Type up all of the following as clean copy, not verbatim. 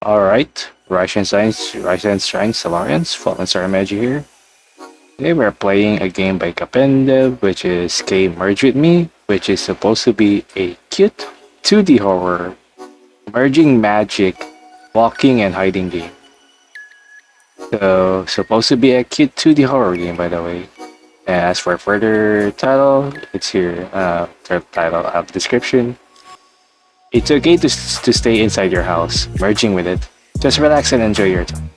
Alright, Rise and Shine Solarians, Fallen Star Magi here. Today we're playing a game by Kapendev, which is K Merge With Me, which is supposed to be a cute 2D horror, merging magic, walking and hiding game. So, supposed to be a cute 2D horror game, by the way. And as for further title, it's here, title, description. It's okay to stay inside your house, merging with it. Just relax and enjoy your time.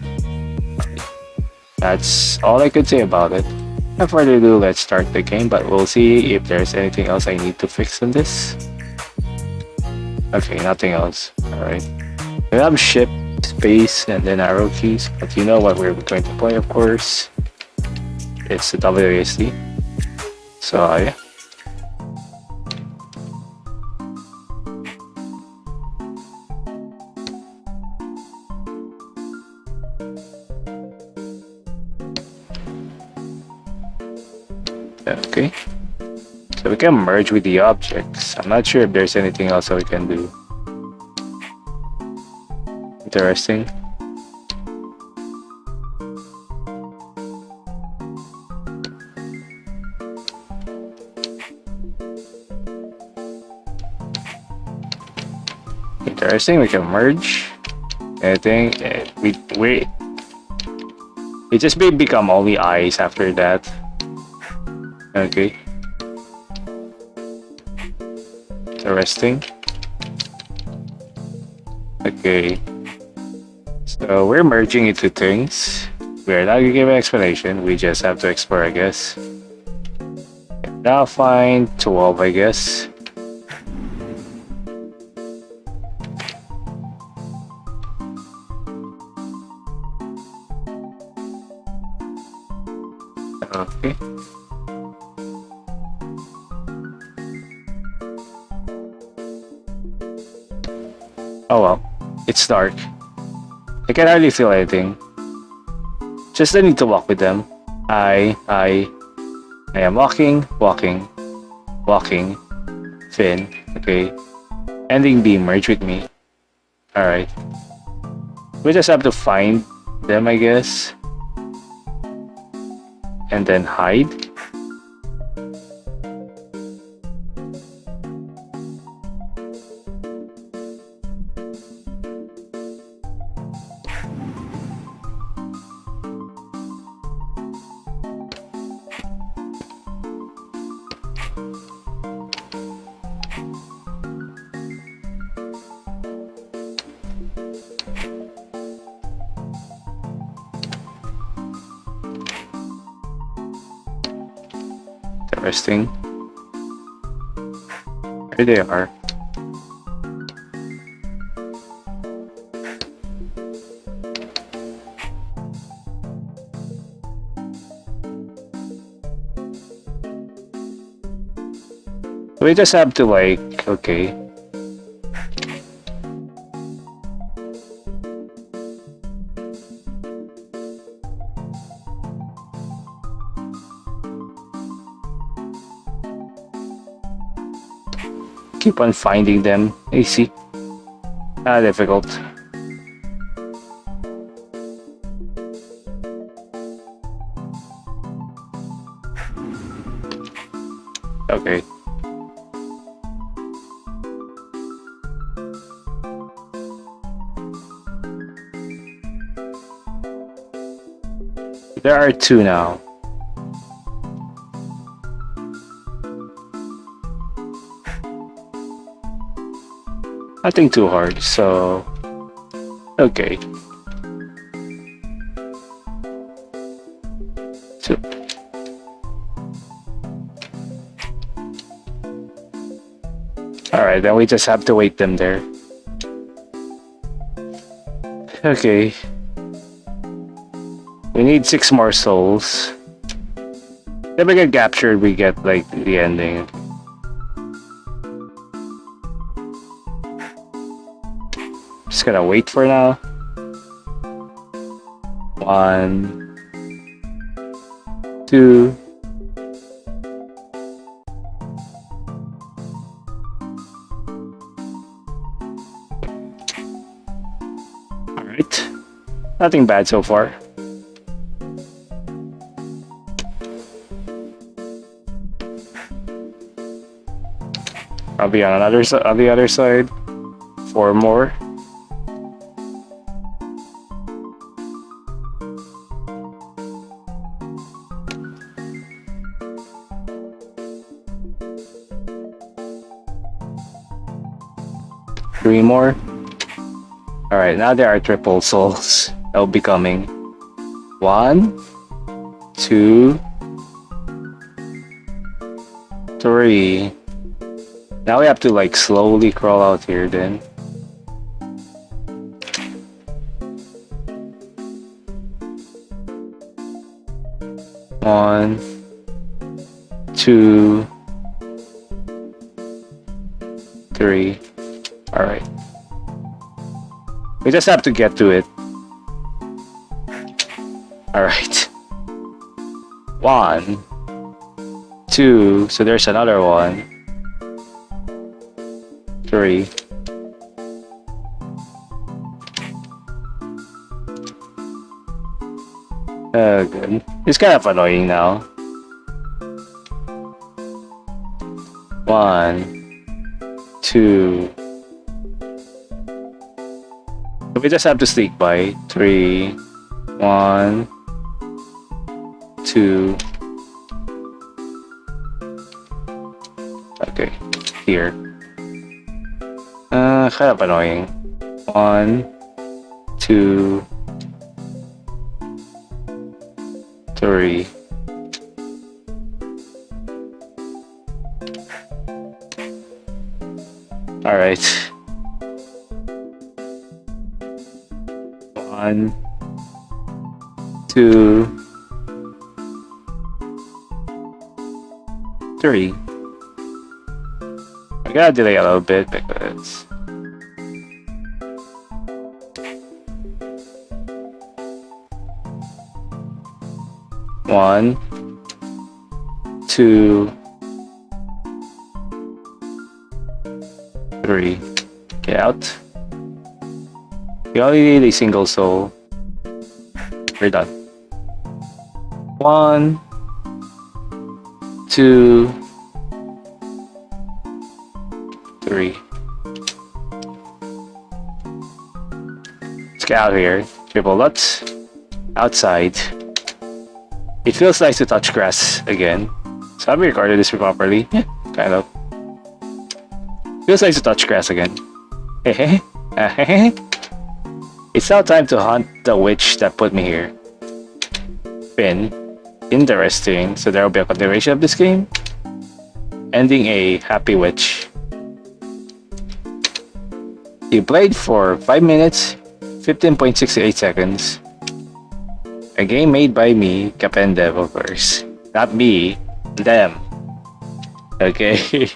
That's all I could say about it. Without further ado, let's start the game, but we'll see if there's anything else I need to fix on this. Okay, nothing else. Alright. We have ship, space, and then arrow keys, but you know what we're going to play, of course. It's the WASD. So, yeah. Okay. So we can merge with the objects. I'm not sure if there's anything else that we can do. Interesting. Interesting, we can merge. Anything. We just become only eyes after that. Okay. Interesting. Okay. So we're merging into things. We're not gonna give an explanation. We just have to explore, I guess. Now find 12, I guess. Okay. Oh well, it's dark. I can hardly feel anything. Just I need to walk with them. I am walking. Fin. Okay. Ending B, merge with me. Alright. We just have to find them, I guess. And then hide. Interesting. Here they are. We just have to okay. Keep on finding them. Easy. Not difficult. Okay. There are two now. Nothing too hard, so okay. Two. Alright, then we just have to wait them there. Okay. We need 6 more souls. If we get captured, we get the ending. Just gonna wait for now. 1, 2. Alright. Nothing bad so far. I'll be on the other side. 4 more. Three more. Alright, now there are triple souls that will be coming. 1, 2, 3. Now we have to like slowly crawl out here then. One, 2, 3. Alright. We just have to get to it. Alright. 1, 2, so there's another one. 3. Good. It's kind of annoying now. 1, 2. So we just have to sneak by. 3, 1, 2. Okay, here. Kind of annoying. 1, 2, 3. Alright. 1, 2, 3. I gotta delay a little bit because one, 2, 3. Get out. We only need a single soul. We're done. 1, 2, 3. Let's get out of here. Triple dots. Outside. It feels nice to touch grass again. So have we recorded this properly? Yeah, kind of. Feels nice to touch grass again. Hehe. It's now time to hunt the witch that put me here. Been interesting. So there will be a continuation of this game. Ending a happy witch. You played for 5 minutes, 15.68 seconds. A game made by me, Kapendev, of course. Not me, them. Okay.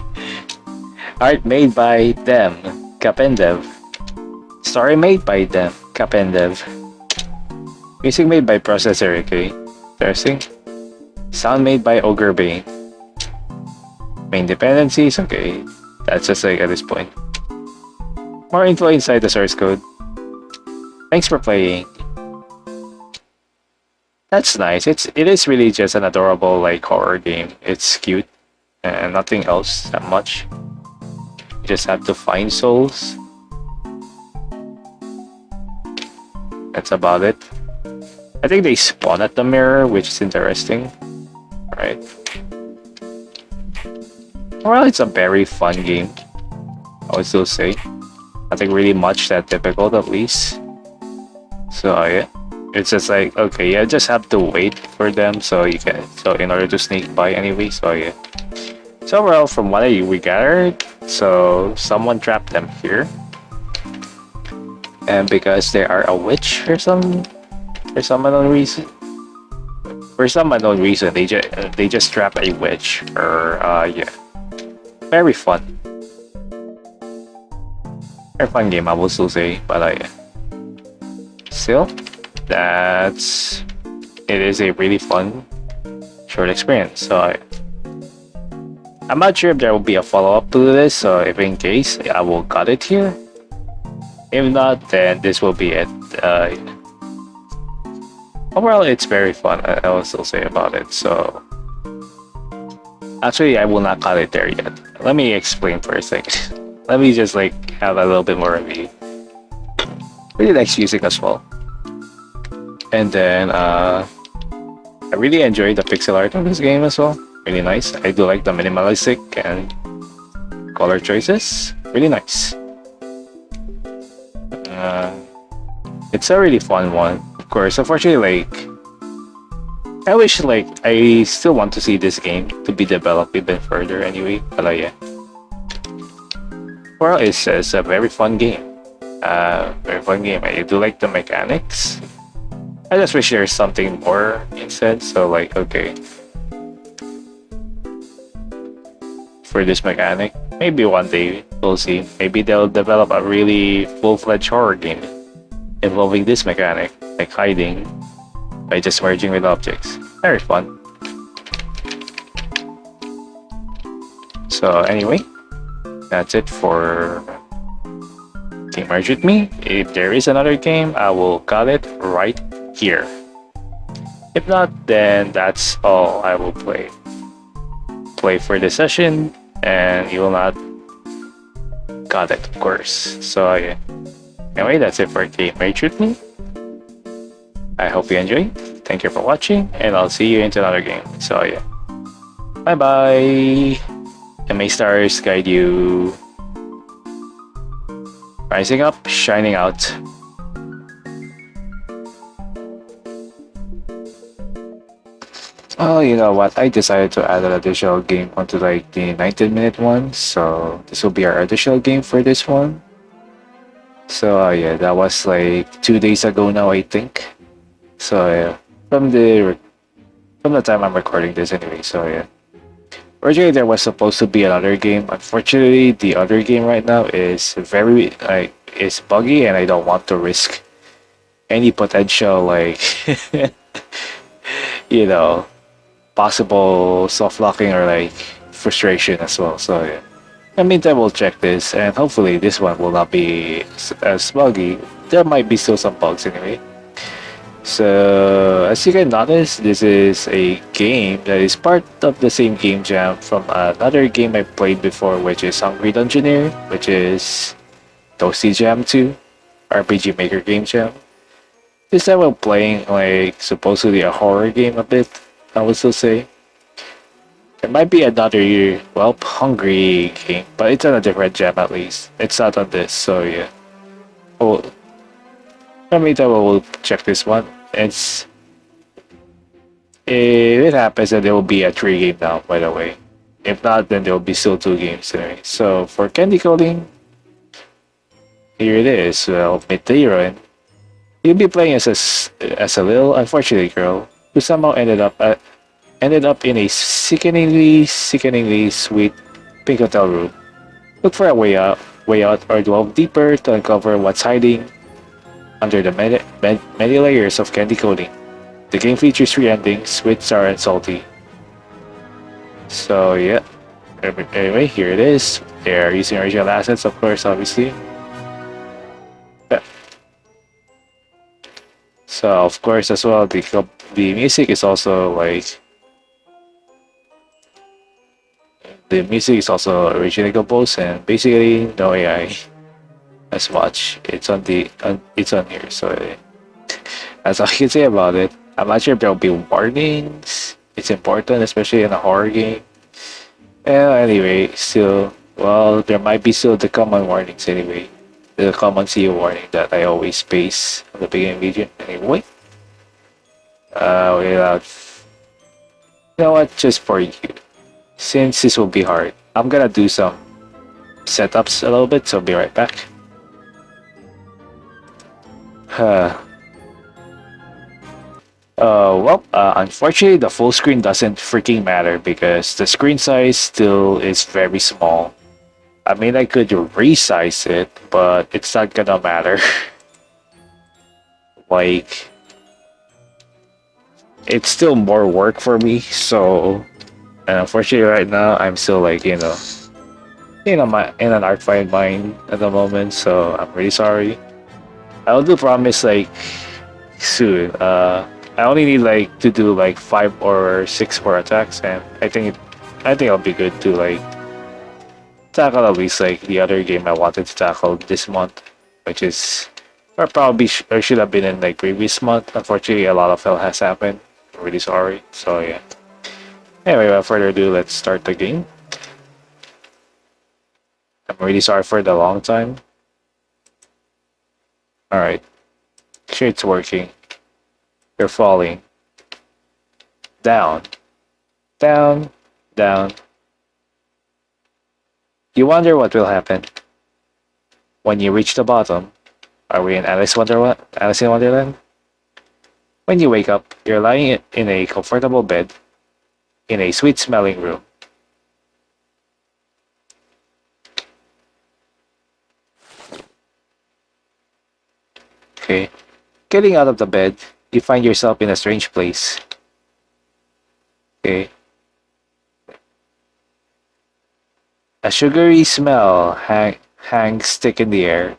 Art made by them, Kapendev. Story made by them, Kapendev. Music made by Processor, okay. Interesting. Sound made by Ogre Bane. Main dependencies, okay. That's just like at this point. More info inside the source code. Thanks for playing. That's nice. It is really just an adorable like horror game. It's cute and nothing else that much. You just have to find souls. That's about it. I think they spawn at the mirror, which is interesting. Right. Well, it's a very fun game. I would still say. Nothing really much that difficult at least. So yeah. It's just like, okay, you just have to wait for them so you can, so in order to sneak by anyway, so yeah. So well, from what we gathered, so someone trapped them here. And because they are a witch for some unknown reason. For some unknown reason, they just trap a witch, or yeah. Very fun. Very fun game, I will still say, but yeah. Still, it is a really fun short experience. So I'm not sure if there will be a follow-up to this, so if in case I will cut it here. If not, then this will be it. Overall, it's very fun. I will still say about it. So actually, I will not cut it there yet. Let me explain for a second. Let me just like have a little bit more review. Really likes music as well. And then I really enjoyed the pixel art of this game as well. Really nice. I do like the minimalistic and color choices. Really nice. Uh, it's a really fun one. Of course, unfortunately, like I wish like I still want to see this game to be developed even further anyway. But yeah. Well, it's a very fun game. Very fun game. I do like the mechanics. I just wish there's something more instead. So like, okay, for this mechanic, maybe one day we'll see. Maybe they'll develop a really full-fledged horror game involving this mechanic, like hiding by just merging with objects. Very fun. So anyway, that's it for Game Merge With Me. If there is another game, I will cut it right here. If not, then that's all I will play for this session, and you will not got it, of course. So yeah. Anyway, that's it for Game Merge With Me. I hope you enjoyed. Thank you for watching, and I'll see you into another game. So yeah. Bye bye. And may stars guide you. Rising up, shining out. Oh, you know what? I decided to add an additional game onto like the 19-minute one. So this will be our additional game for this one. So yeah, that was like 2 days ago now, I think. So yeah, from the time I'm recording this anyway. So yeah. Originally there was supposed to be another game. Unfortunately, the other game right now is very like is buggy, and I don't want to risk any potential like you know, possible soft locking or like frustration as well. So yeah. In the meantime, we'll check this, and hopefully this one will not be as buggy. There might be still some bugs anyway. So as you can notice, this is a game that is part of the same game jam from another game I played before, which is Hungry Dungeoneer, which is Toasty Jam 2, RPG Maker Game Jam. This time we're playing like supposedly a horror game a bit, I would still say. It might be another Welp Hungry game, but it's on a different jam at least. It's not on this, so yeah. Oh, meantime, we'll check this one. If it happens, then there will be a 3 game now, by the way. If not, then there will be still 2 games anyway. So for candy coating, here it is. Well, meet the heroine. You'll be playing as a little unfortunate girl who somehow ended up in a sickeningly sweet pink hotel room. Look for a way out, or delve deeper to uncover what's hiding under the many layers of candy coating. The game features 3 endings: sweet, sour, and salty. So yeah. Anyway, here it is. They are using original assets, of course, obviously. Yeah. So of course as well, the music is also like originally composed, and basically no AI as much. It's on here. So that's all I can say about it. I'm not sure if there'll be warnings. It's important, especially in a horror game. Anyway, still, well, there might be still the common warnings anyway. The common CEO warning that I always paste on the beginning video. Anyway, without, you know what? Just for you, since this will be hard, I'm gonna do some setups a little bit. So be right back. Unfortunately, the full screen doesn't freaking matter because the screen size still is very small. I mean, I could resize it, but it's not gonna matter. Like, it's still more work for me, so... And unfortunately, right now, I'm still like, you know... in an art fight mind at the moment, so I'm really sorry. I'll do promise like soon. I only need like to do like 5 or 6 more attacks, and I think I'll be good to like tackle at least like the other game I wanted to tackle this month, which is or probably or should have been in like previous month. Unfortunately, a lot of hell has happened. I'm really sorry. So yeah. Anyway, without further ado, let's start the game. I'm really sorry for the long time. All right, sure it's working. You're falling down, down, down. You wonder what will happen when you reach the bottom. Are we in Alice in Wonderland? When you wake up, you're lying in a comfortable bed in a sweet-smelling room. Okay. Getting out of the bed, you find yourself in a strange place. Okay. A sugary smell hangs thick in the air.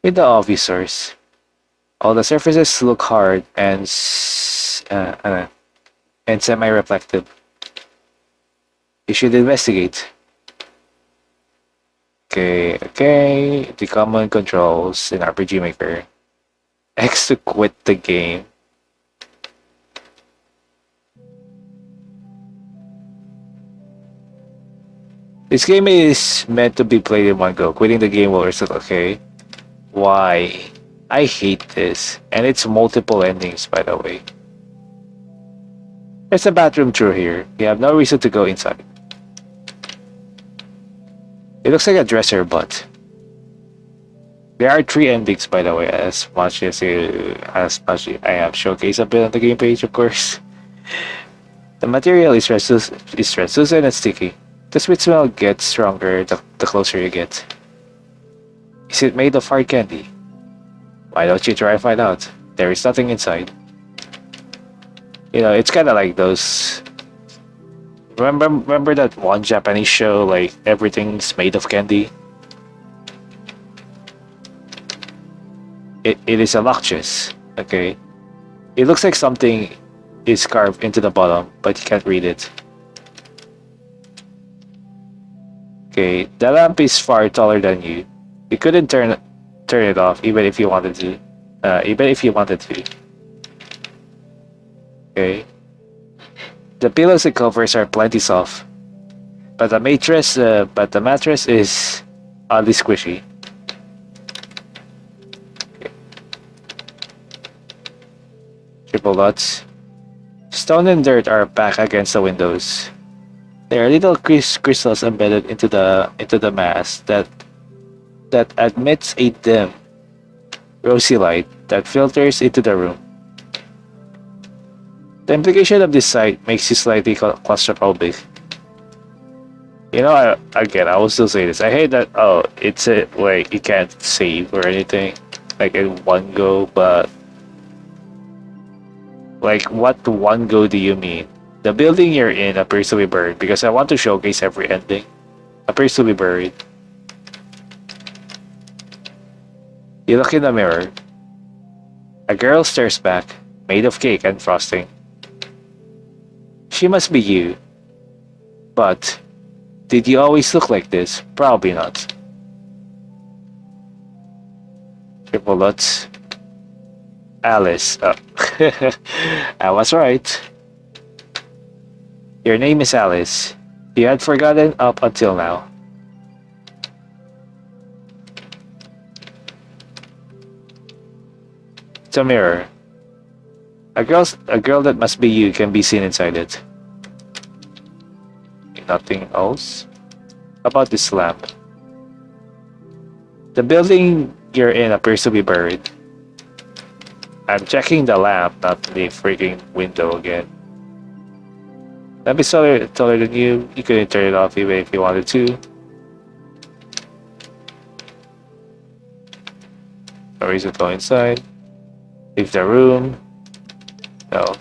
With the officers, all the surfaces look hard and and semi-reflective. You should investigate. Okay, okay. The common controls in RPG Maker. X to quit the game. This game is meant to be played in one go. Quitting the game will result. Okay. Why? I hate this. And it's multiple endings, by the way. There's a bathroom through here. You have no reason to go inside. It looks like a dresser, but there are 3 endings, by the way, as much as I have showcased a bit on the game page, of course. The material is translucent and sticky. The sweet smell gets stronger the closer you get. Is it made of hard candy? Why don't you try and find out? There is nothing inside. You know, it's kind of like those. Remember that one Japanese show, like everything's made of candy? It is a luscious, okay? It looks like something is carved into the bottom, but you can't read it. Okay, the lamp is far taller than you. You couldn't turn it off even if you wanted to. Okay. The pillows and covers are plenty soft, but the mattress is oddly squishy. Okay. Triple dots. Stone and dirt are packed against the windows. There are little crystals embedded into the mass that admits a dim, rosy light that filters into the room. The implication of this sight makes you slightly claustrophobic. You know, I will still say this. I hate that. Oh, it's like you can't save or anything, like in one go. But like, what one go do you mean? The building you're in appears to be buried because I want to showcase every ending. Appears to be buried. You look in the mirror. A girl stares back, made of cake and frosting. She must be you. But did you always look like this? Probably not. Triple dots. Alice. Oh. I was right. Your name is Alice. You had forgotten up until now. It's a mirror. A girl that must be you can be seen inside it. Nothing else about this lamp. The building you're in appears to be buried. I'm checking the lamp, not the freaking window again. Lamp is taller than you. You couldn't turn it off even if you wanted to. No reason to go inside. Leave the room. No.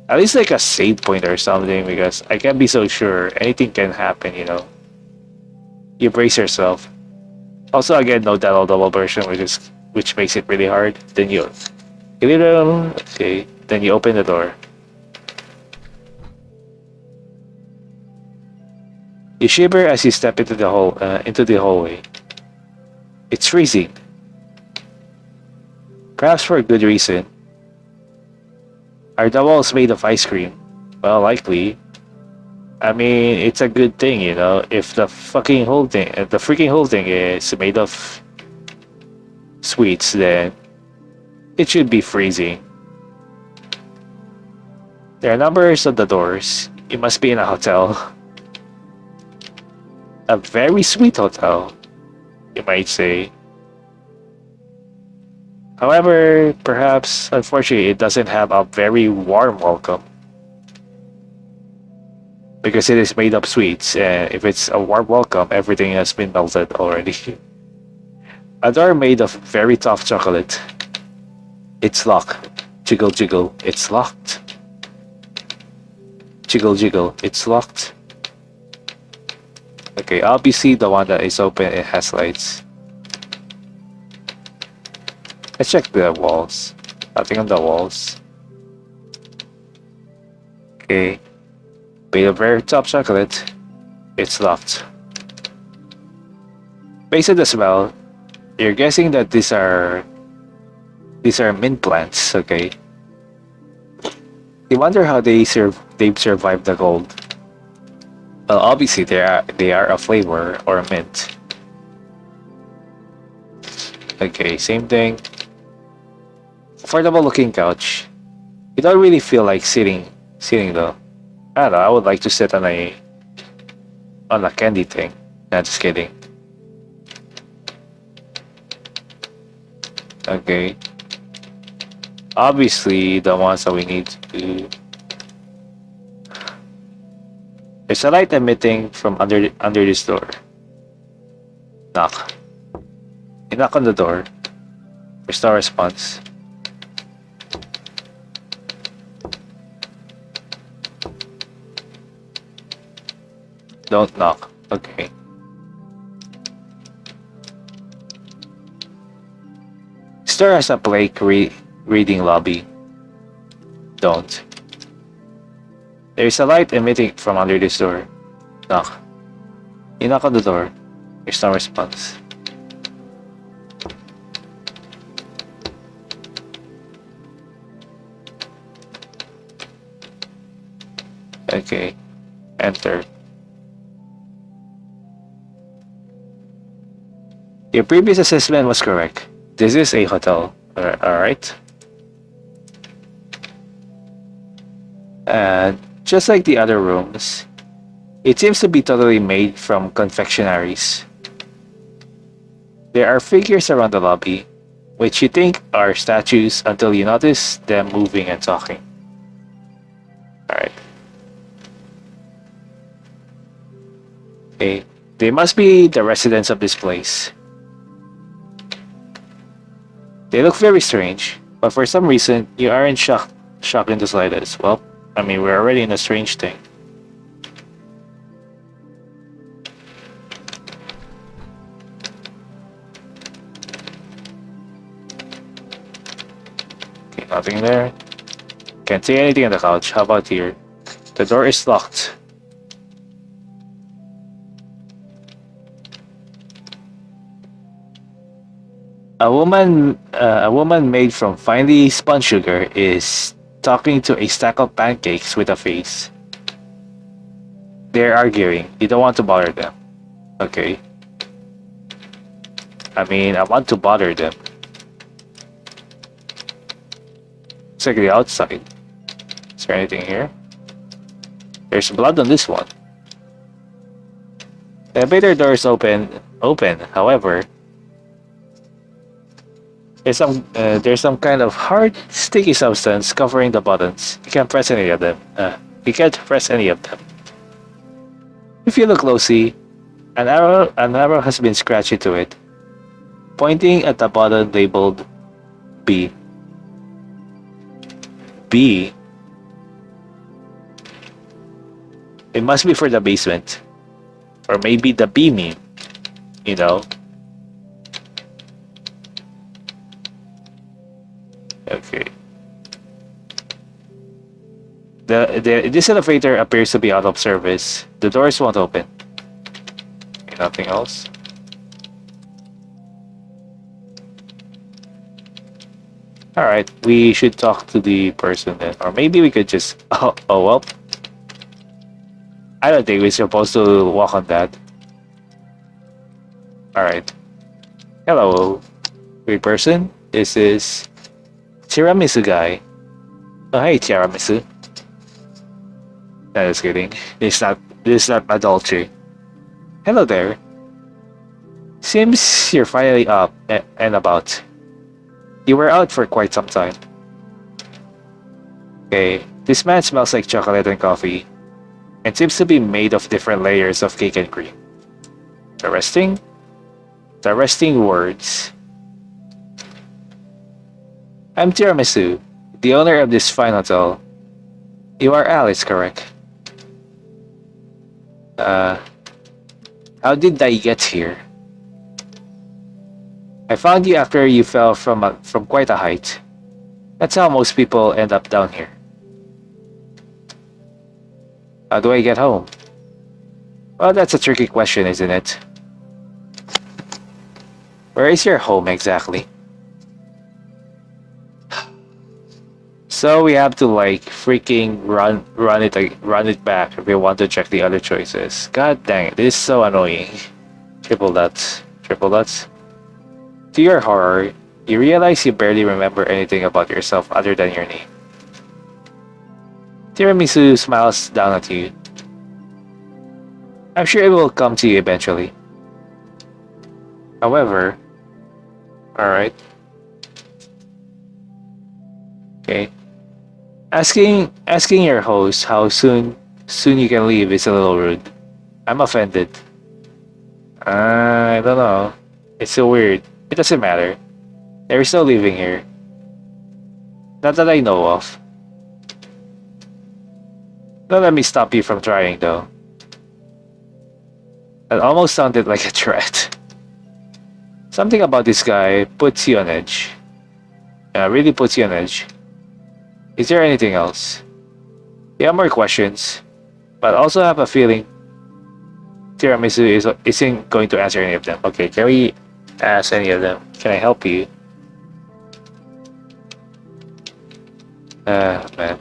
At least like a save point or something, because I can't be so sure. Anything can happen, you know. You brace yourself. Also, again, no double version, which makes it really hard. Then you little okay. Then you open the door. You shiver as you step into the hallway. It's freezing. Perhaps for a good reason. Are the walls made of ice cream? Well, likely. I mean, it's a good thing, you know. If the freaking whole thing is made of sweets, then it should be freezing. There are numbers on the doors. You must be in a hotel. A very sweet hotel, you might say. However, perhaps, unfortunately, it doesn't have a very warm welcome. Because it is made of sweets, and if it's a warm welcome, everything has been melted already. A door made of very tough chocolate. It's locked. Jiggle, jiggle, it's locked. Jiggle, jiggle, it's locked. Okay, obviously the one that is open, it has lights. Let's check the walls. Nothing on the walls. Okay. Made of very top chocolate. It's locked. Based on the smell, you're guessing that these are mint plants, okay? You wonder how they've survived the cold. Well, obviously they are a flavor or a mint. Okay, same thing. Comfortable looking couch. You don't really feel like sitting though. I don't know, I would like to sit on a candy thing. Not just kidding. Okay. Obviously the ones that we need to. There's a light emitting from under this door. Knock. You knock on the door. There's no response. Don't knock. Okay. Store has a plaque reading lobby. Don't. There's a light emitting from under this door. Knock. You knock on the door. There's no response. Okay. Enter. Your previous assessment was correct. This is a hotel. Alright. And just like the other rooms, it seems to be totally made from confectionaries. There are figures around the lobby, which you think are statues until you notice them moving and talking. Alright. Okay. They must be the residents of this place. They look very strange, but for some reason, you aren't shocked in the slightest. Well, I mean, we're already in a strange thing. Okay, nothing there. Can't see anything on the couch. How about here? The door is locked. A woman made from finely spun sugar is talking to a stack of pancakes with a face. They're arguing. You don't want to bother them. Okay. I mean, I want to bother them. Check the outside. Is there anything here? There's blood on this one. The elevator door is open. However, there's some kind of hard, sticky substance covering the buttons. You can't press any of them. If you look closely, an arrow has been scratched into it, pointing at the button labeled B. B. It must be for the basement. Or maybe the B meme. You know? Okay. This elevator appears to be out of service. The doors won't open. Okay, nothing else. Alright, we should talk to the person then. Or maybe we could just... Oh well. I don't think we're supposed to walk on that. Alright. Hello, great person. This is Tiramisu guy. Oh, hey, Tiramisu. No, just kidding. This is not my Dolce. Hello there. Seems you're finally up and about. You were out for quite some time. Okay, this man smells like chocolate and coffee, and seems to be made of different layers of cake and cream. Interesting? Interesting words. I'm Tiramisu, the owner of this fine hotel. You are Alice, correct? How did I get here? I found you after you fell from quite a height. That's how most people end up down here. How do I get home? Well, that's a tricky question, isn't it? Where is your home exactly? So we have to like freaking run it back if we want to check the other choices. God dang it, this is so annoying. Triple dots. To your horror, you realize you barely remember anything about yourself other than your name. Tiramisu smiles down at you. I'm sure it will come to you eventually. However, alright. Okay. Asking your host how soon you can leave is a little rude. I'm offended. I don't know. It's so weird. It doesn't matter. There is no leaving here. Not that I know of. Don't let me stop you from trying, though. That almost sounded like a threat. Something about this guy puts you on edge. Really puts you on edge. Is there anything else? You have more questions, but also have a feeling Tiramisu isn't going to answer any of them. Okay, can we ask any of them? Can I help you? Man.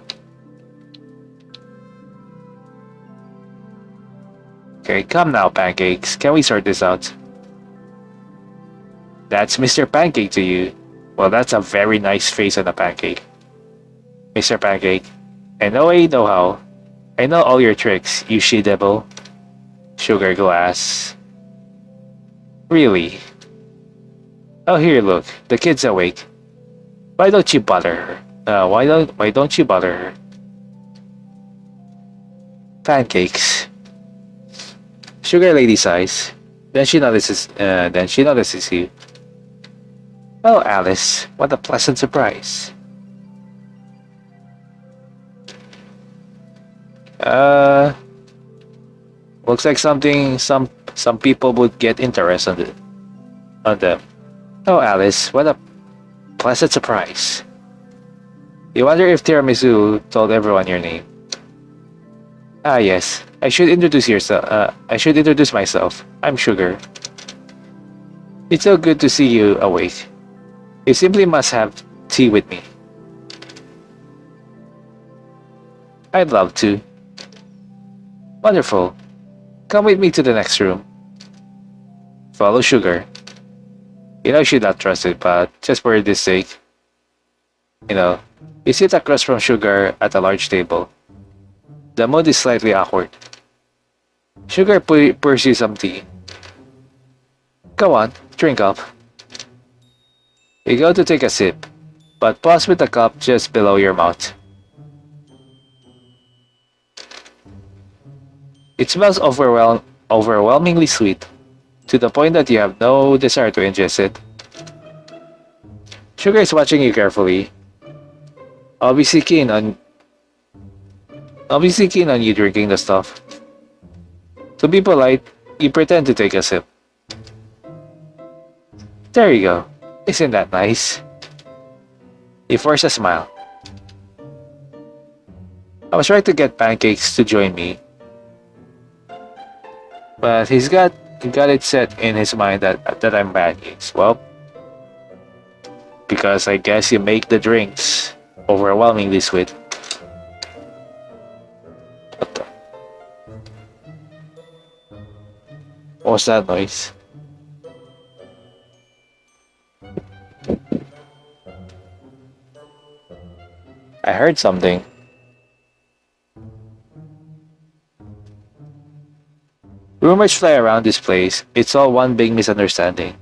Okay, come now, Pancakes. Can we sort this out? That's Mr. Pancake to you. Well, that's a very nice face on a pancake. Mr. Pancake, I know I know how. I know all your tricks, you she-devil. Sugar glass. Really? Oh, here, look. The kid's awake. Why don't you bother her? Why don't you bother her? Pancakes. Sugar lady sighs. Then she notices you. Oh, Alice, what a pleasant surprise. Looks like some people would get interested on them. Oh, Alice, what a pleasant surprise. You wonder if Tiramisu told everyone your name. Ah, yes. I should introduce myself. I'm Sugar. It's so good to see you awake. You simply must have tea with me. I'd love to. Wonderful. Come with me to the next room. Follow Sugar. You know she'd not trust it, but just for this sake. You sit across from Sugar at a large table. The mood is slightly awkward. Sugar pours you some tea. Go on, drink up. You go to take a sip, but pause with the cup just below your mouth. It smells overwhelmingly sweet, to the point that you have no desire to ingest it. Sugar is watching you carefully, obviously keen on you drinking the stuff. To be polite, you pretend to take a sip. There you go. Isn't that nice? He forced a smile. I was trying to get Pancakes to join me, but he got it set in his mind that I'm Pancakes. Well, because I guess you make the drinks overwhelmingly sweet. What was that noise? I heard something. Rumors fly around this place. It's all one big misunderstanding.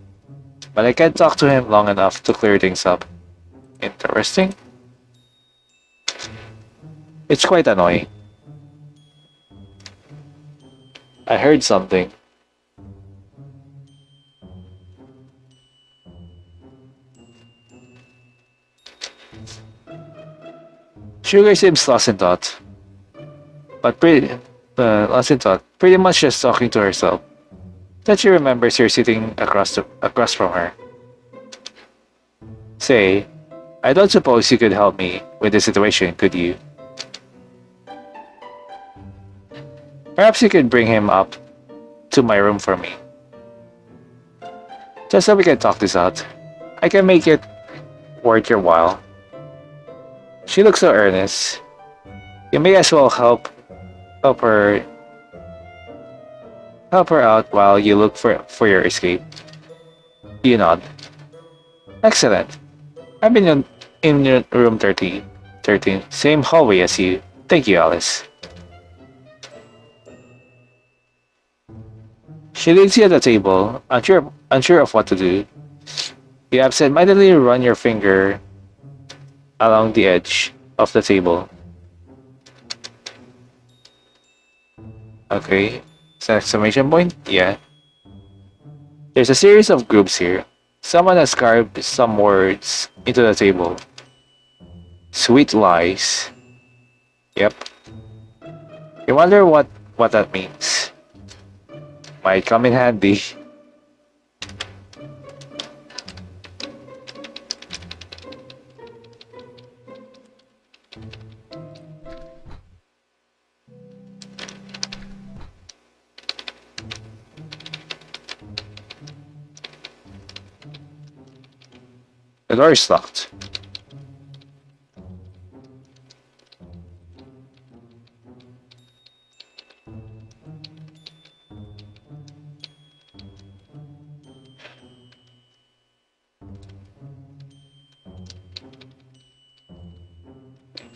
But I can't talk to him long enough to clear things up. Interesting. It's quite annoying. I heard something. Sugar seems lost in thought. But lost in thought. Pretty much just talking to herself. That she remembers you're sitting across from her. Say, I don't suppose you could help me with the situation, could you? Perhaps you could bring him up to my room for me. Just so we can talk this out. I can make it worth your while. She looks so earnest. You may as well help her out while you look for your escape. You nod. Excellent. I've been in room 13, same hallway as you. Thank you, Alice. She leaves you at the table, unsure of what to do. You absentmindedly run your finger along the edge of the table. Okay, it's an exclamation point? Yeah. There's a series of groups here. Someone has carved some words into the table. Sweet lies. Yep. You wonder what that means. Might come in handy. The door is locked.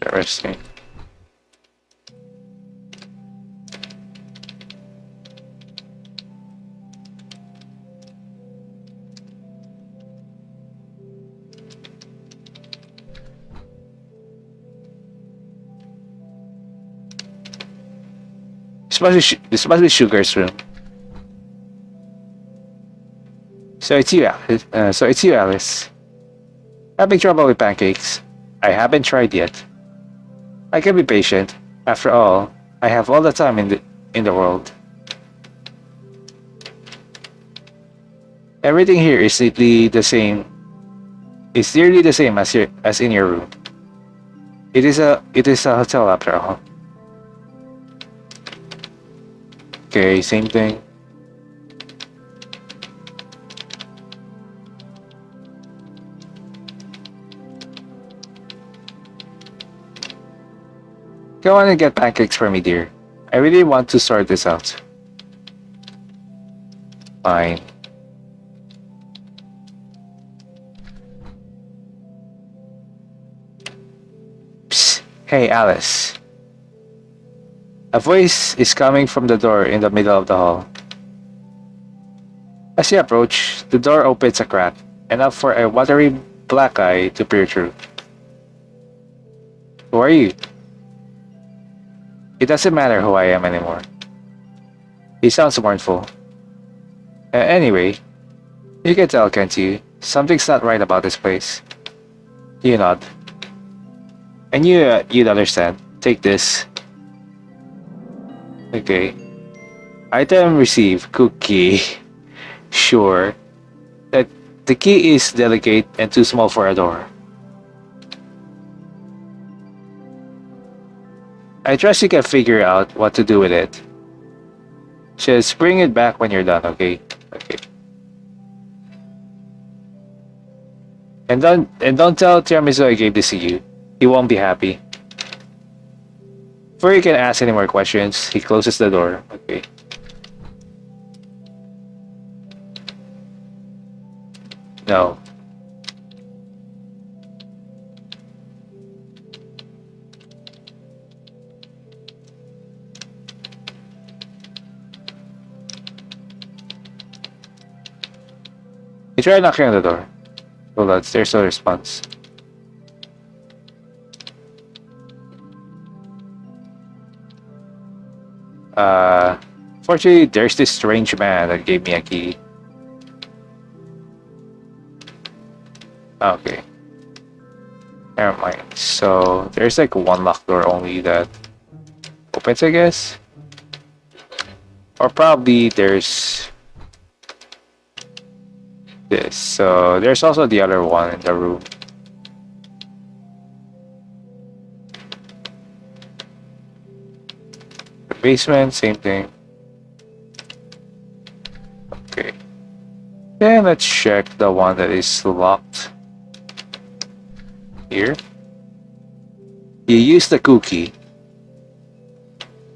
Interesting. This must be Sugar's room. So it's you, Alice. Having trouble with pancakes? I haven't tried yet. I can be patient. After all, I have all the time in the world. Everything here is neatly the same. It's nearly the same as in your room. It is a hotel after all. Okay, same thing. Go on and get pancakes for me, dear. I really want to sort this out. Fine. Psst. Hey, Alice. A voice is coming from the door in the middle of the hall. As you approach, the door opens a crack, enough for a watery black eye to peer through. Who are you? It doesn't matter who I am anymore. He sounds mournful. Anyway, you can tell, can't you? Something's not right about this place. You nod. I knew you'd understand. Take this. Okay. Item received cookie. Sure. That the key is delicate and too small for a door. I trust you can figure out what to do with it. Just bring it back when you're done, okay? Okay. And don't tell Tiramisu I gave this to you. He won't be happy. Before you can ask any more questions, he closes the door. Okay. No. He tried knocking on the door. Hold on, there's no response. Fortunately, there's this strange man that gave me a key. Okay. Never mind. So, there's like one locked door only that opens, I guess? Or probably there's this. So, there's also the other one in the room. The basement, same thing. Okay. Then let's check the one that is locked. Here. You use the cookie.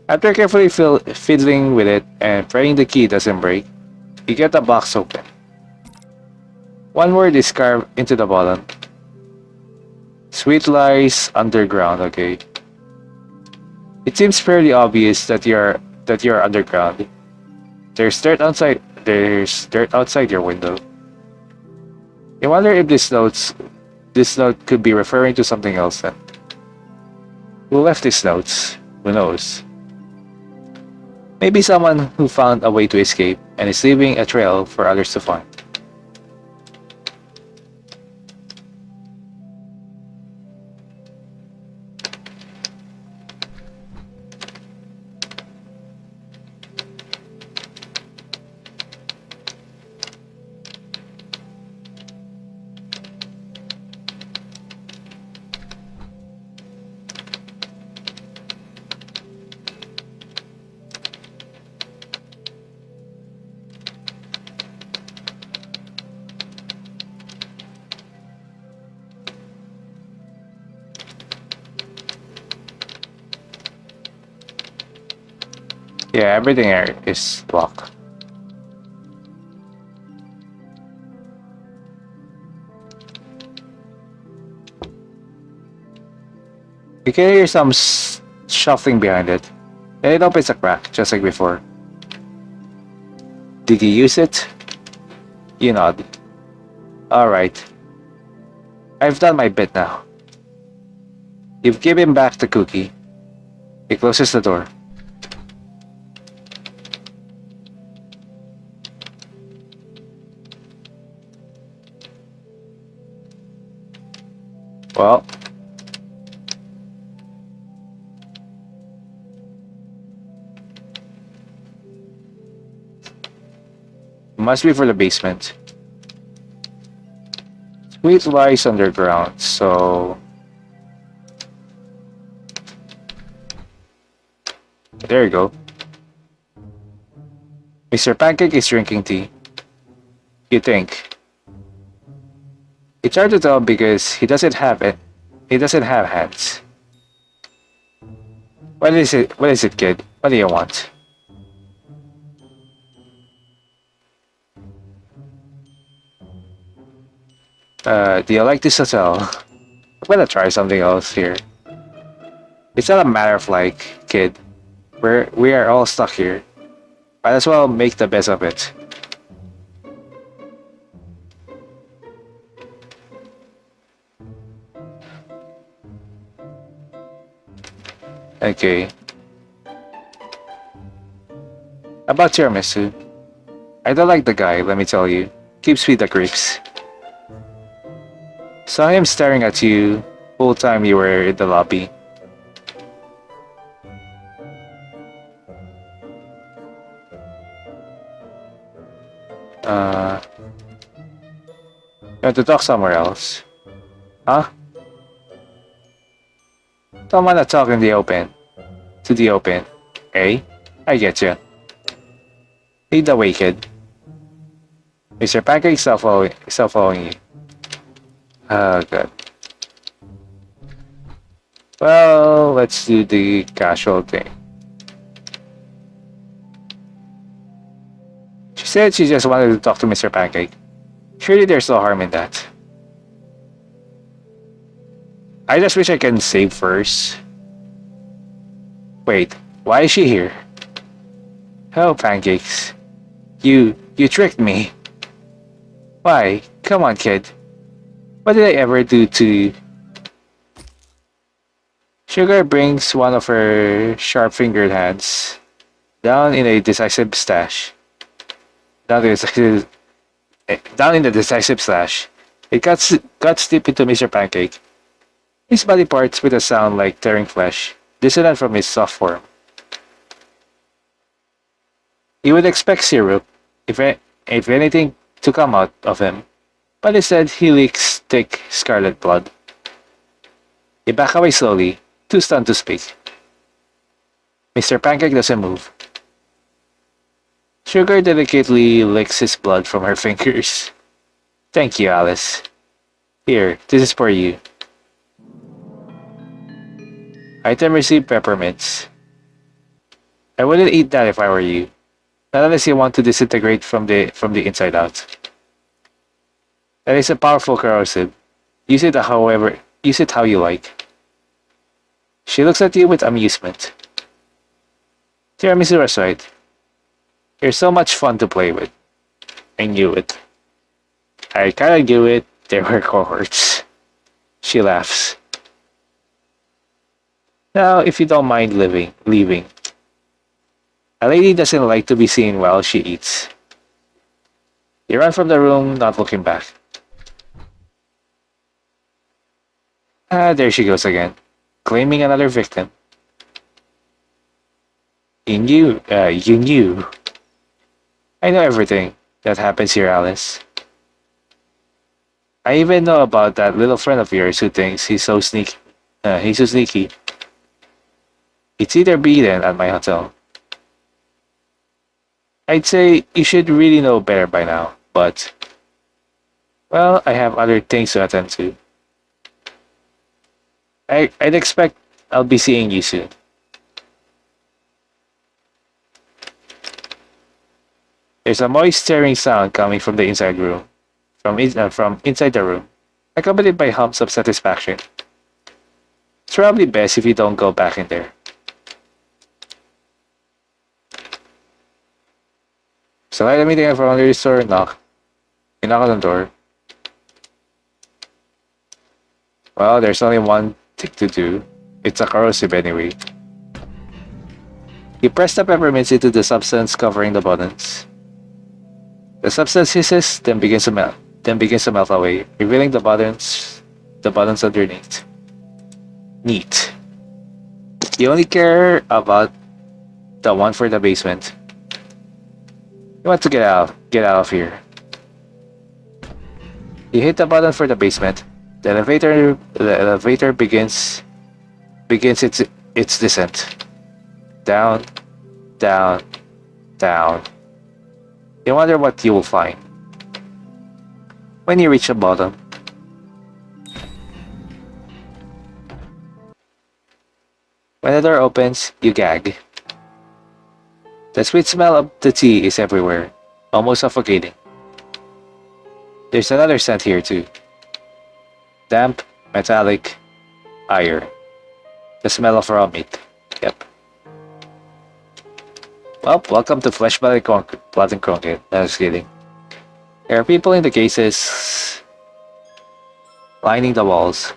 After carefully fiddling with it and praying the key doesn't break, you get the box open. One word is carved into the bottom. Sweet lies underground, okay. It seems fairly obvious that you're underground. There's dirt outside your window. You wonder if this note could be referring to something else then. Who left these notes? Who knows? Maybe someone who found a way to escape and is leaving a trail for others to find. Yeah, everything here is locked. You can hear some shuffling behind it. And it opens a crack, just like before. Did you use it? You nod. Alright. I've done my bit now. You've given back the cookie. He closes the door. Well, must be for the basement. Sweet lies underground, so there you go. Mr. Pancake is drinking tea. You think? It's hard to tell because he doesn't have it. He doesn't have hands. What is it? What is it, kid? What do you want? Do you like this hotel? I'm gonna try something else here. It's not a matter of like, kid. We are all stuck here. Might as well make the best of it. Okay. About tiramisu. I don't like the guy, let me tell you. Keeps me the creeps. Saw him staring at you whole time you were in the lobby. Uh, you want to talk somewhere else? Huh? Don't wanna talk in the open. To the open. Eh? I get you. Lead the way, kid. Mr. Pancake stop following you. Oh, good. Well, let's do the casual thing. She said she just wanted to talk to Mr. Pancake. Surely there's no harm in that. I just wish I can save first. Wait, why is she here? Oh, Pancakes. You tricked me. Why? Come on, kid. What did I ever do to you? Sugar brings one of her sharp-fingered hands down in a decisive stash. Down in the decisive slash. It cuts deep into Mr. Pancake. His body parts with a sound like tearing flesh, dissonant from his soft form. You would expect syrup, if anything, to come out of him, but instead he leaks thick scarlet blood. He back away slowly, too stunned to speak. Mr. Pancake doesn't move. Sugar delicately licks his blood from her fingers. Thank you, Alice. Here, this is for you. Item received peppermints. I wouldn't eat that if I were you. Not unless you want to disintegrate from the inside out. That is a powerful corrosive. Use it how you like. She looks at you with amusement. Tiramisu was right. You're so much fun to play with. I knew it. I kinda knew it. There were cohorts. She laughs. Now, if you don't mind leaving. A lady doesn't like to be seen while she eats. You run from the room, not looking back. There she goes again, claiming another victim. You knew. I know everything that happens here, Alice. I even know about that little friend of yours who thinks he's so sneaky. It's either beaten at my hotel. I'd say you should really know better by now, but... Well, I have other things to attend to. I'd expect I'll be seeing you soon. There's a moist stirring sound coming from the inside room. From inside the room, accompanied by hums of satisfaction. It's probably best if you don't go back in there. So I meeting from under the store, knock. You knock on the door. Well, there's only one thing to do. It's a corrosive anyway. You press the peppermints into the substance covering the buttons. The substance hisses, then begins to melt away, revealing the buttons underneath. Neat. You only care about the one for the basement. You want to get out of here. You hit the button for the basement. The elevator begins its descent. Down, down, down. You wonder what you will find. When you reach the bottom, when the door opens, you gag. The sweet smell of the tea is everywhere, almost suffocating. There's another scent here too. Damp, metallic, iron. The smell of raw meat. Yep. Well, welcome to Flesh, Blood, and Concrete. No, just kidding. There are people in the cases lining the walls.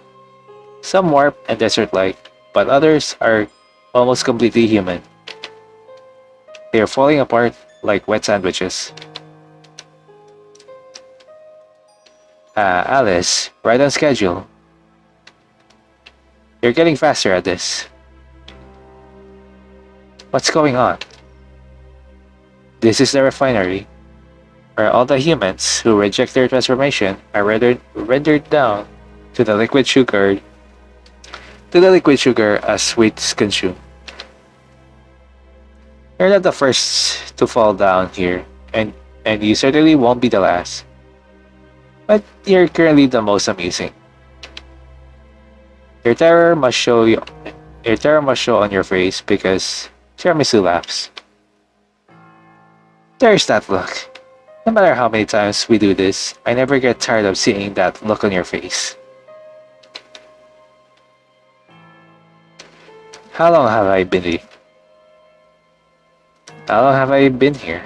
Some warped and desert-like, but others are almost completely human. They are falling apart like wet sandwiches. Alice, right on schedule. You're getting faster at this. What's going on? This is the refinery. where all the humans who reject their transformation are rendered down to the liquid sugar as sweets consume. You're not the first to fall down here, and you certainly won't be the last. But you're currently the most amusing. Your terror must show you your terror must show on your face because Tiramisu laughs. There's that look. No matter how many times we do this, I never get tired of seeing that look on your face. How long have I been here? How long have I been here?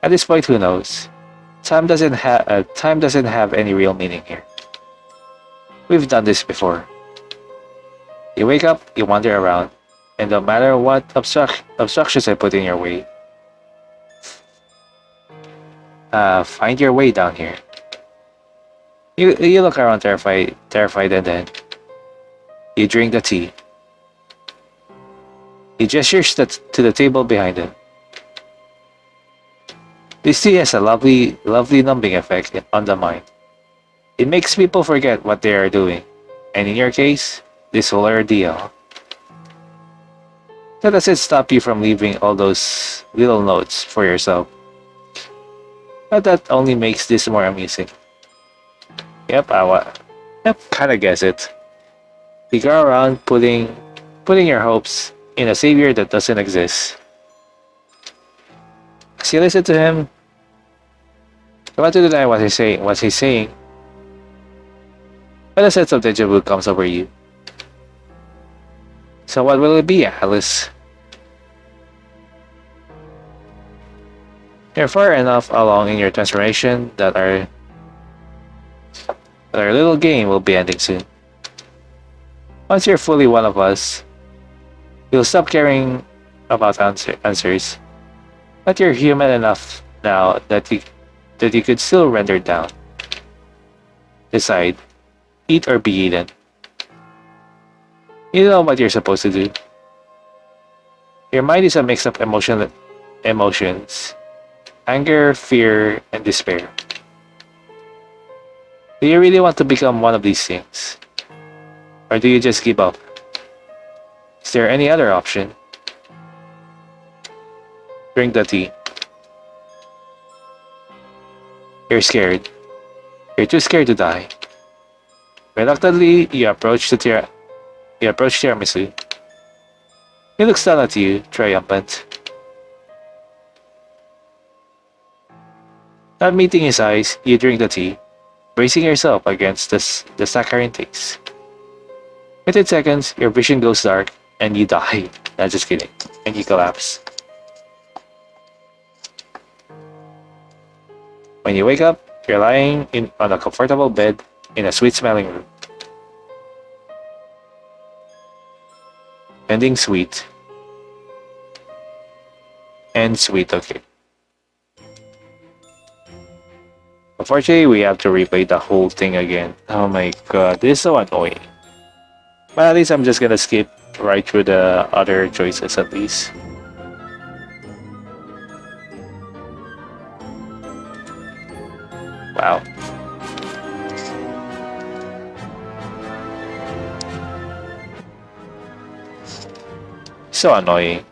At this point, who knows? Time doesn't have any real meaning here. We've done this before. You wake up, you wander around, and no matter what obstructions I put in your way, find your way down here. You look around terrified, and then you drink the tea. He gestures to the table behind him. This tea has a lovely numbing effect on the mind. It makes people forget what they are doing, and in your case, this whole ordeal. That doesn't stop you from leaving all those little notes for yourself. But that only makes this more amusing. Yep, kinda guess it. You go around putting your hopes in a savior that doesn't exist. As you listen to him, you want to deny what he's saying, but a sense of deja vu comes over you. So what will it be, Alice? You're far enough along in your transformation that our little game will be ending soon. Once you're fully one of us, you'll stop caring about answers. But you're human enough now that you could still render down. Decide, eat or be eaten. You know what you're supposed to do. Your mind is a mix of emotions, anger, fear, and despair. Do you really want to become one of these things? Or do you just give up? Is there any other option? Drink the tea. You're scared. You're too scared to die. Reluctantly, you approach Tiramisu. He looks down at you, triumphant. Not meeting his eyes, you drink the tea, bracing yourself against the saccharine taste. Within seconds, your vision goes dark and you die. Not just kidding. And you collapse. When you wake up, you're lying on a comfortable bed in a sweet-smelling room. Ending sweet. And sweet, okay. Unfortunately, we have to replay the whole thing again. Oh my god, this is so annoying. But at least I'm just gonna skip right through the other choices at least. Wow. So annoying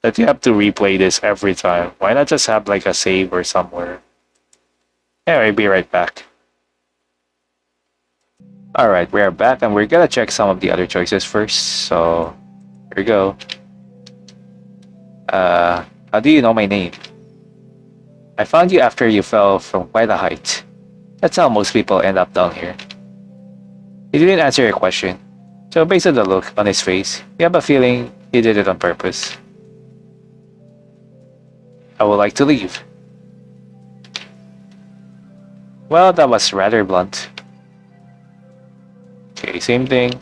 that you have to replay this every time. Why not just have like a save or somewhere? Anyway, be right back. Alright, we are back and we're gonna check some of the other choices first. So, here we go. How do you know my name? I found you after you fell from quite a height. That's how most people end up down here. He didn't answer your question. So based on the look on his face, you have a feeling he did it on purpose. I would like to leave. Well, that was rather blunt. Okay, same thing.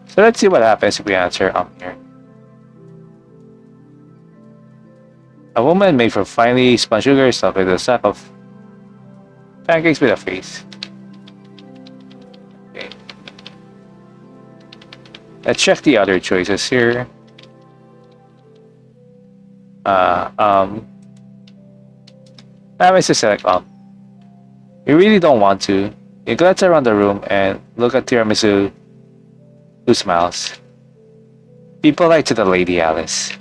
So let's see what happens if we answer here. A woman made from finely spun sugar stuffed with a sack of Pancakes with a face. Okay. Let's check the other choices here. I to select You really don't want to. You glance around the room and look at tiramisu who smiles. Be polite to the lady, Alice.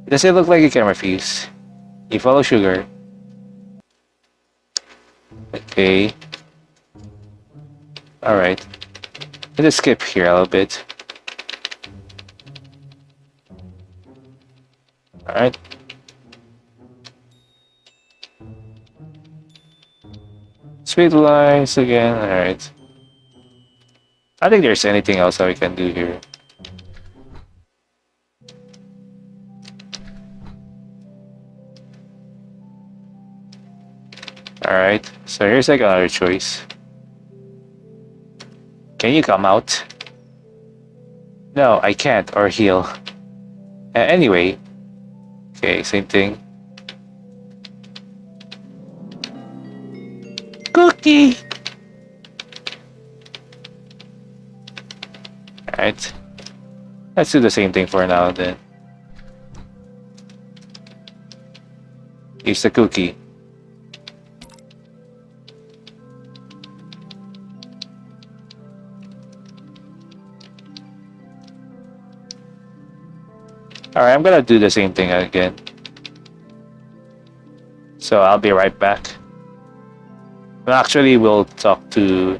Does it look like you can refuse? You follow sugar. Okay. Alright. Let's skip here a little bit. Alright. Sweet lines again. Alright. I think there's anything else that we can do here. Alright. So here's like another choice. Can you come out? No, I can't, or heal. Anyway. Okay, same thing. Cookie! Alright. Let's do the same thing for now then. Use the cookie. Alright, I'm gonna do the same thing again. So I'll be right back. Well, actually, we'll talk to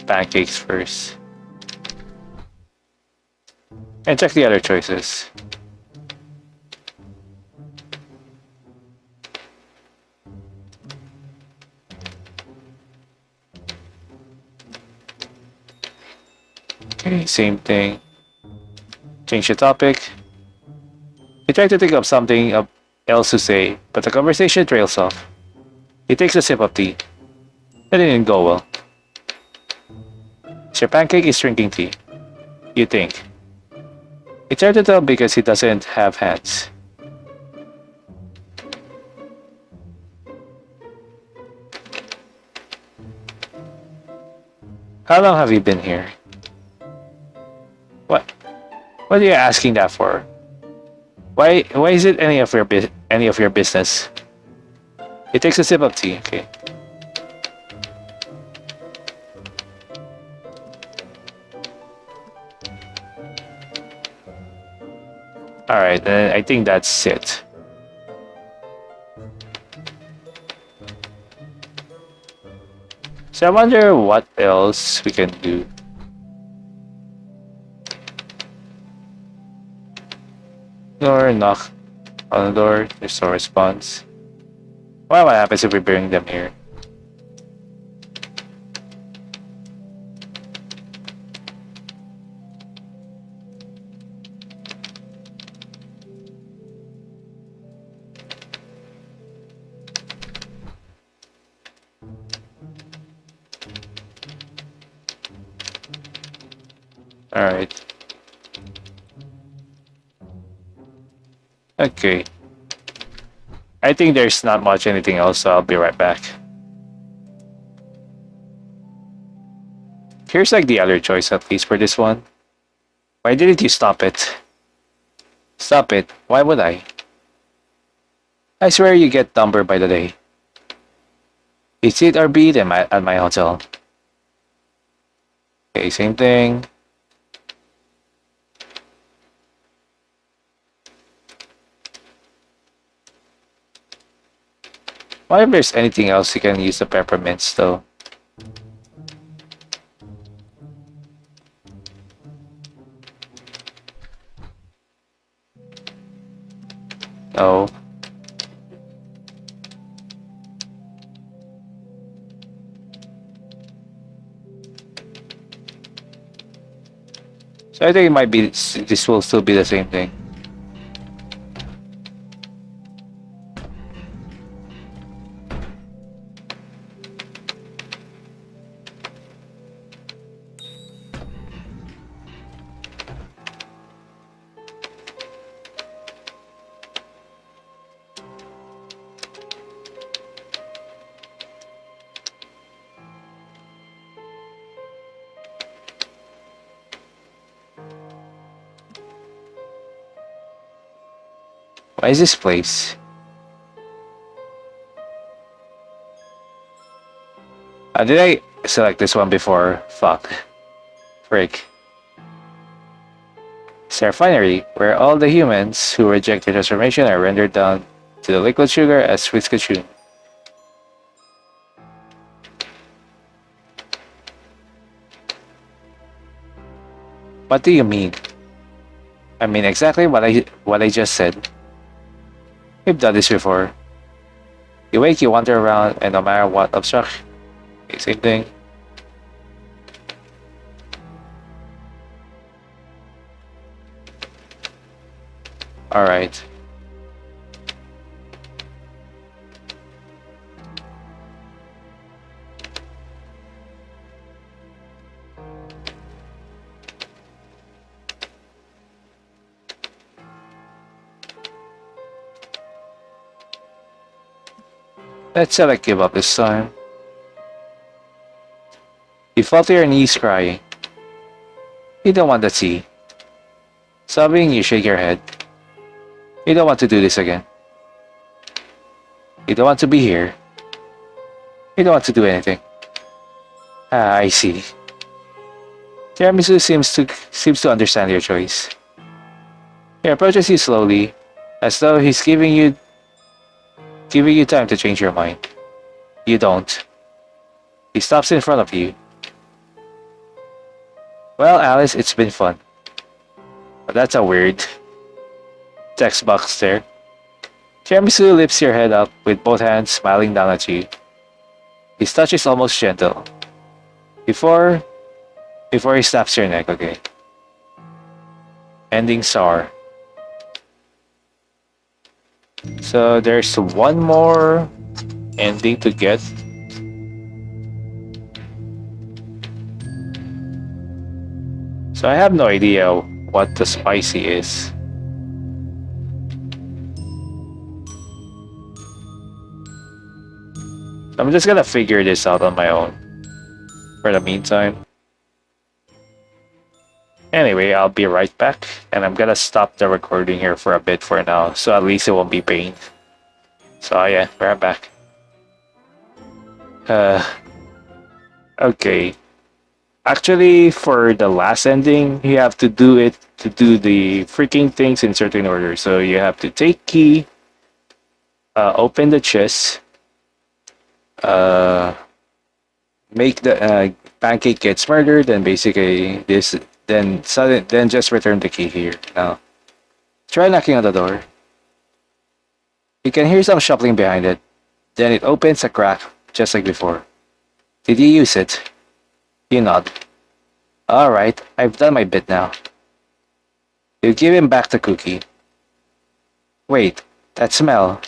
pancakes first. And check the other choices. Okay, same thing. Change the topic. You try to think of something else to say, but the conversation trails off. He takes a sip of tea. That didn't go well. Sir Pancake is drinking tea. You think. It's hard to tell because he doesn't have hands. How long have you been here? What? What are you asking that for? Why is it any of your business? He takes a sip of tea, okay. Alright, I think that's it. So I wonder what else we can do. Or knock on the door, there's no response. What happens if we bring them here? Alright. Okay. I think there's not much anything else, so I'll be right back. Here's like the other choice at least for this one. Why didn't you stop it? Stop it. Why would I? I swear you get dumber by the day. It's it or beat at my hotel. Okay, same thing. Why if there's anything else you can use the peppermints though? No. So I think it might be, this will still be the same thing. What is this place? Did I select this one before? Fuck. Frick. It's a refinery where all the humans who reject the transformation are rendered down to the liquid sugar as sweets consumed. What do you mean? I mean exactly what I just said. We've done this before. You wake, you wander around, and no matter what obstruction, same thing. Alright. Let's select give up this time. You fall to your knees crying. You don't want to see. Sobbing, you shake your head. You don't want to do this again. You don't want to be here. You don't want to do anything. Ah, I see. Tiramisu seems to understand your choice. He approaches you slowly, as though he's giving you time to change your mind. You don't. He stops in front of you. Well, Alice, it's been fun. But that's a weird text box there. Tiramisu lifts your head up with both hands smiling down at you. His touch is almost gentle. Before he snaps your neck, okay? Ending sour. So there's one more ending to get. So I have no idea what the spicy is. I'm just gonna figure this out on my own for the meantime. Anyway, I'll be right back, and I'm gonna stop the recording here for a bit for now, so at least it won't be pain. So yeah, we're right back. Okay. Actually, for the last ending, you have to do the freaking things in certain order. So you have to take key, open the chest, make the pancake gets murdered, and basically this. Then just return the key here. Now, try knocking on the door. You can hear some shuffling behind it. Then it opens a crack, just like before. Did you use it? You nod. Alright, I've done my bit now. You give him back the cookie. Wait, that smell.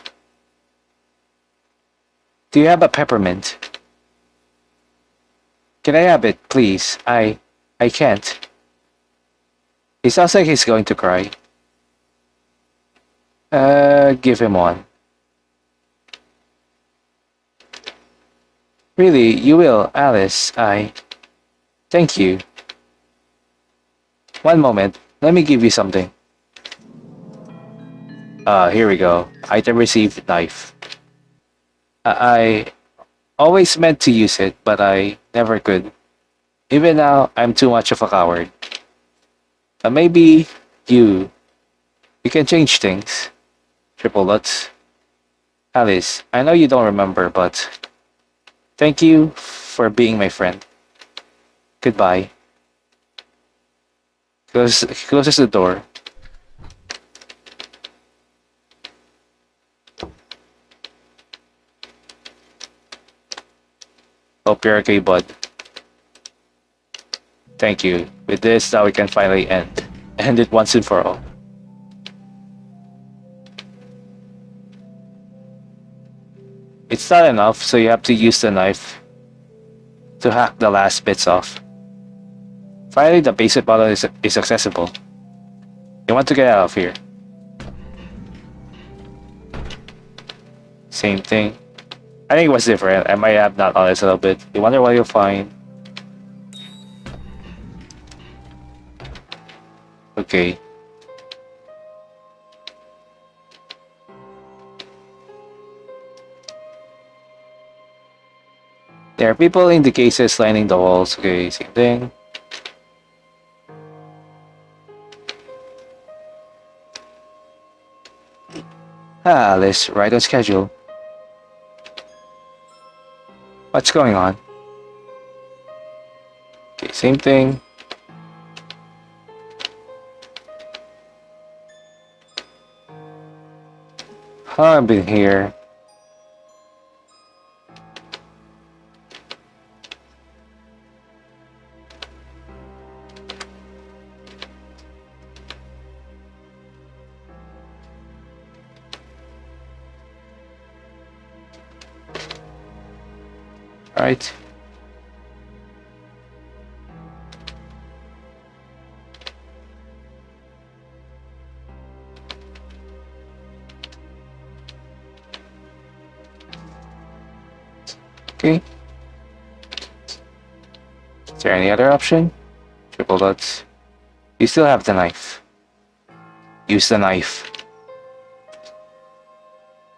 Do you have a peppermint? Can I have it, please? I can't. He sounds like he's going to cry. Give him one. Really, you will, Alice. Thank you. One moment. Let me give you something. Here we go. Item received, knife. I always meant to use it, but I never could. Even now, I'm too much of a coward. Maybe you can change things. Triple dots. Alice, I know you don't remember, but thank you for being my friend. Goodbye. Closes the door. Hope you're okay, bud. Thank you. With this, now we can finally end it once and for all. It's not enough, so you have to use the knife to hack the last bits off. Finally, the basic button is accessible. You want to get out of here. Same thing. I think it was different. I might have not honest a little bit. You wonder what you'll find. Okay. There are people in the cases lining the walls. Okay, same thing. Let's right on schedule. What's going on? Okay, same thing. I've been here. Right. Okay. Is there any other option? Triple dots. You still have the knife. Use the knife.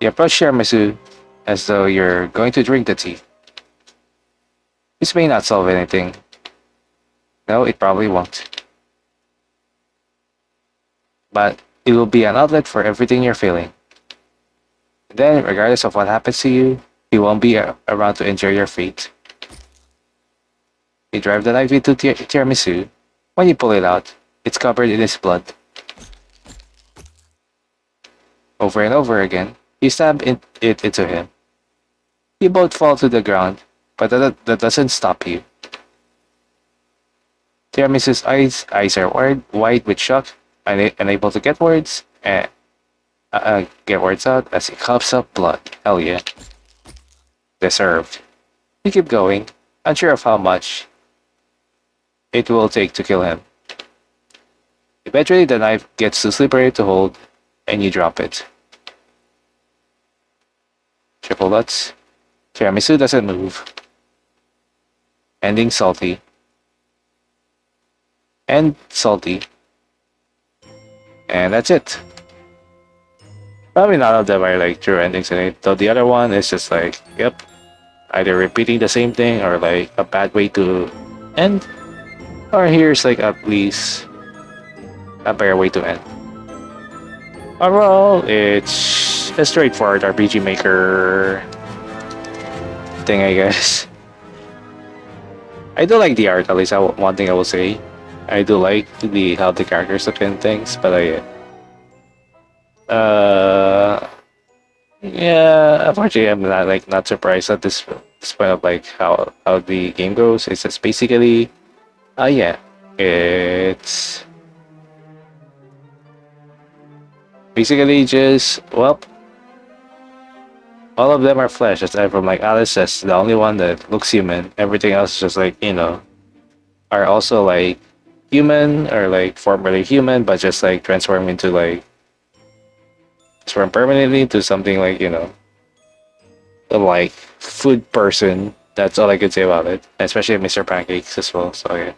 You approach tiramisu as though you're going to drink the tea. This may not solve anything. No, it probably won't. But it will be an outlet for everything you're feeling. And then, regardless of what happens to you, he won't be around to enjoy your fate. You drive the knife into tiramisu. When you pull it out, it's covered in his blood. Over and over again, you stab it into him. You both fall to the ground, but that doesn't stop you. Tiramisu's eyes are wide with shock, unable to get words out as he coughs up blood. Hell yeah. Deserved. You keep going, unsure of how much it will take to kill him. Eventually, the knife gets too slippery to hold, and you drop it. Triple dots. Tiramisu doesn't move. Ending salty. And salty. And that's it. Probably none of them are like true endings in it, though the other one is just like, yep, either repeating the same thing or like a bad way to end, or here's like at least a better way to end. Overall, it's a straightforward RPG Maker thing, I guess. I do like the art, at least one thing I will say. I do like how the characters look and things, but yeah, unfortunately, I'm not surprised at this point of like how the game goes. It's just basically, yeah, it's basically just, well, all of them are flesh, aside from like Alice says, the only one that looks human. Everything else is just like, are also like human or like formerly human, but just like transform permanently to something like, like food person. That's all I could say about it. Especially Mr. Pancakes as well. So yeah.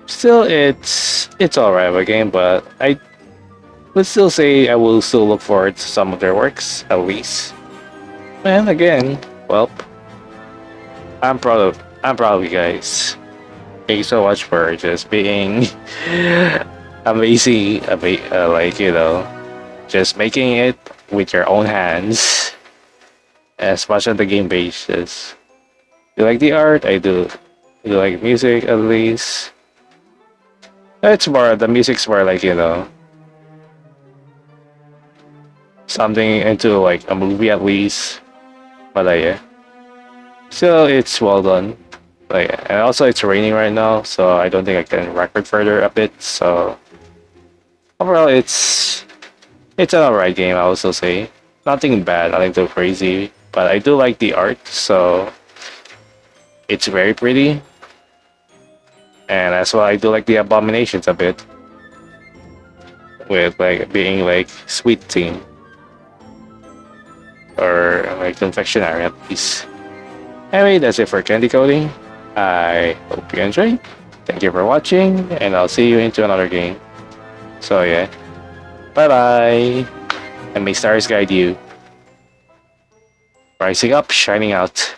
Still, it's alright of a game, but I would still say I will still look forward to some of their works at least. And again, well, I'm proud of you guys. Thank you so much for just being amazing, just making it with your own hands as much as the game basis. You like the art? I do. You like music at least? The music's more like, something into like a movie at least. But yeah. So it's well done. And also it's raining right now, so I don't think I can record further a bit. So overall, it's an alright game. I will still say nothing bad, nothing too crazy, but I do like the art. So it's very pretty, and that's why I do like the abominations a bit, with like being like sweet theme or like confectionery at least. Anyway, that's it for candy coating. I hope you enjoyed. Thank you for watching, and I'll see you into another game. So yeah, bye bye, and may stars guide you. Rising up, shining out.